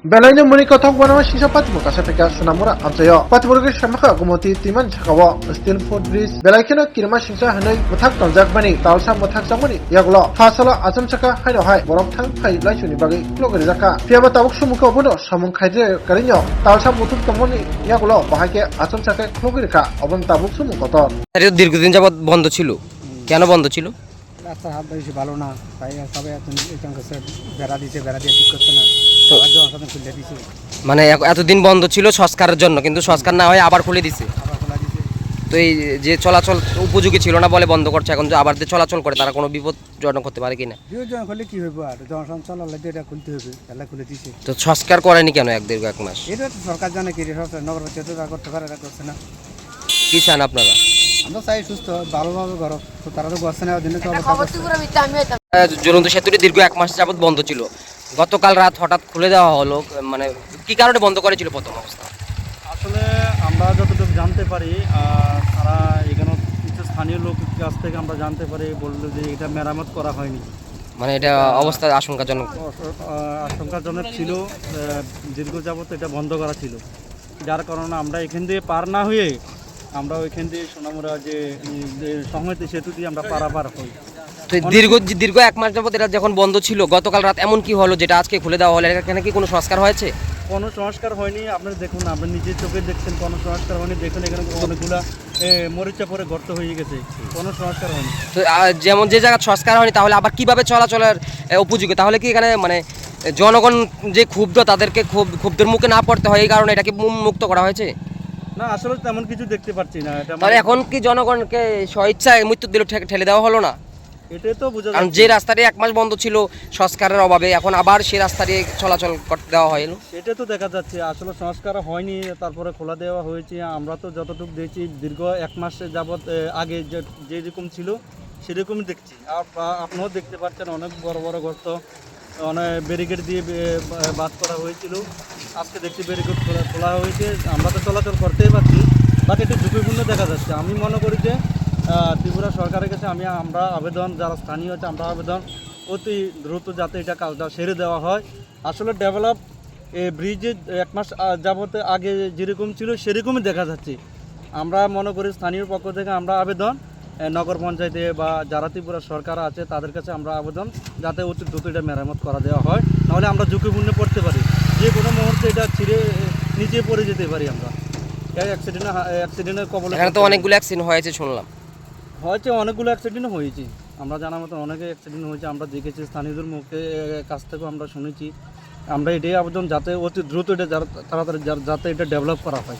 Belanya muni kotak wana sisa patimo kasapeka sunamura amsayo. Patimo ke shamaka gumoti timan chakawa steel foot bridge. Belaikena kirma sisa hanai mathak tonjak bani talsa mathak samuni yaglo. Fasala azam chaka haino hai borok thang hai laisuni bagi klogari jaka. Piama tabuk sumuka obono samung khaide karinyo talsa mutuk tomoni yaglo bahake azam chaka klogari ka obon tabuk sumuka tor. এটা দীর্ঘদিন যাবত বন্ধ ছিল, কেন বন্ধ ছিল? রাস্তার হাত বেশি ভালো না, তাই সবাই এখন কাছে বেড়া দিচ্ছে, বেড়া দিয়ে ঠিক করছে না, তো জনসাধারণ খুলে দিচ্ছে, মানে এতদিন বন্ধ ছিল সংস্কারের জন্য, কিন্তু সংস্কার না হয়ে আবার খুলে দিছে। আবার খোলা দিচ্ছে। তো এই যে চলাচল উপযোগী ছিল না বলে বন্ধ করছে, এখন যে আবার যে চলাচল করে তারা কোনো বিপদজনক হতে পারে কিনা? বিপজ্জনক হলে কি হইব, আর জনসাধারণ চলালে তো এটা খুলতে হবে, তাহলে খুলে দিচ্ছে। তো সংস্কার করেনি কেন দীর্ঘ এক মাস? এটা তো সরকার জানে কি, নগর পঞ্চায়েত করতে পারে, এটা করছে না। কি চান আপনারা? আমরা চাই সুস্থ ভালোভাবে ঘর, তো তারা তো করছে না, দিনে তো জ্বলন্ত সেতুটি দীর্ঘ এক মাস যাবত বন্ধ ছিল, গতকাল রাত হঠাৎ খুলে দেওয়া হলো, মানে কি কারণে বন্ধ করেছিল প্রথম অবস্থা? আসলে আমরা যতটুকু জানতে পারি, তারা এখানে কিছু স্থানীয় লোকের কাছ থেকে আমরা জানতে পারি, বললো যে এটা মেরামত করা হয়নি, মানে এটা অবস্থা আশঙ্কাজনক। আশঙ্কাজনক ছিল, দীর্ঘ যাবত এটা বন্ধ করা ছিল, যার কারণে আমরা এখান দিয়ে পার না হয়ে আমরা ওইখান দিয়ে সোনামুড়া যে সংহতি সেতু দিয়ে আমরা পারাপার হই। তো দীর্ঘ এক মাস যাবত এটা যখন বন্ধ ছিল, গতকাল রাত এমন কি হলো যেটা আজকে খুলে দেওয়া হলো? এখানে কি কোনো সংস্কার হয়েছে? কোনো সংস্কার হয়নি, আপনারা দেখুন, আপনি নিজের চোখে দেখছেন, কোনো সংস্কার হয়নি। দেখুন এখানে অনেকগুলা মরিচা পরে গর্ত হয়ে গেছে, কোনো সংস্কার হয়নি। তো যেমন যে জায়গায় সংস্কার হয়নি, তাহলে আবার কিভাবে চলাচলের উপযোগী? তাহলে কি এখানে মানে জনগণ যে ক্ষুব্ধ, তাদেরকে ক্ষুব্ধের মুখে না পড়তে হয়, এই কারণে এটাকে মুক্ত করা হয়েছে? না, আসলে তেমন কিছু দেখতে পাচ্ছি না। এটা তাহলে এখন কি জনগণকে স্বইচ্ছায় মৃত্যুর দিল ঠেলে দেওয়া হলো না? এটাই তো বোঝা কারণ যে রাস্তাটি এক মাস বন্ধ ছিল সংস্কারের অভাবে, এখন আবার সেই রাস্তা দিয়ে চলাচল করতে দেওয়া হলো। এটা তো দেখা যাচ্ছে আসলে সংস্কার হয়নি, তারপরে খোলা দেওয়া হয়েছে। আমরা তো যতটুকু দেখছি দীর্ঘ এক মাস যাবৎ আগে যেরকম ছিল সেরকমই দেখছি। আপনিও দেখতে পাচ্ছেন অনেক বড় বড় গর্ত, অনেক ব্যারিকেড দিয়ে বাদ করা হয়েছিল। আজকে দেখছি ব্যারিকেড খোলা হয়েছে, আমরা তো চলাচল করতেই পারছি, বাট একটু ঝুঁকিপূর্ণ দেখা যাচ্ছে। আমি মনে করি যে ত্রিপুরা সরকারের কাছে আমরা আবেদন, যারা স্থানীয় আছে, আমরা আবেদন অতি দ্রুত যাতে এটা কাজটা সেরে দেওয়া হয়। আসলে ডেভেলপ ব্রিজে এক মাস যাবতে আগে যেরকম ছিল সেরকমই দেখা যাচ্ছে। আমরা মনে করি স্থানীয় পক্ষ থেকে আমরা আবেদন নগর পঞ্চায়েতে বা যারা ত্রিপুরা সরকার আছে তাদের কাছে আমরা আবেদন যাতে অতি দ্রুত এটা মেরামত করা দেওয়া হয়, নাহলে আমরা ঝুঁকিপূর্ণে পড়তে পারি, যে কোনো মুহূর্তে এটা ছিঁড়ে নিচে পড়ে যেতে পারি আমরা। অ্যাক্সিডেন্টের কবলে এখানে তো অনেকগুলো অ্যাক্সিডেন্ট হয়েছে শুনলাম। হয়েছে, অনেকগুলো অ্যাক্সিডেন্ট হয়েছে, আমরা জানার মতো অনেকে অ্যাক্সিডেন্ট হয়েছে, আমরা দেখেছি, স্থানীয়দের মুখে কাছ থেকেও আমরা শুনেছি। আমরা এটাই আবেদন যাতে অতি দ্রুত এটা তাড়াতাড়ি যাতে এটা ডেভেলপ করা হয়।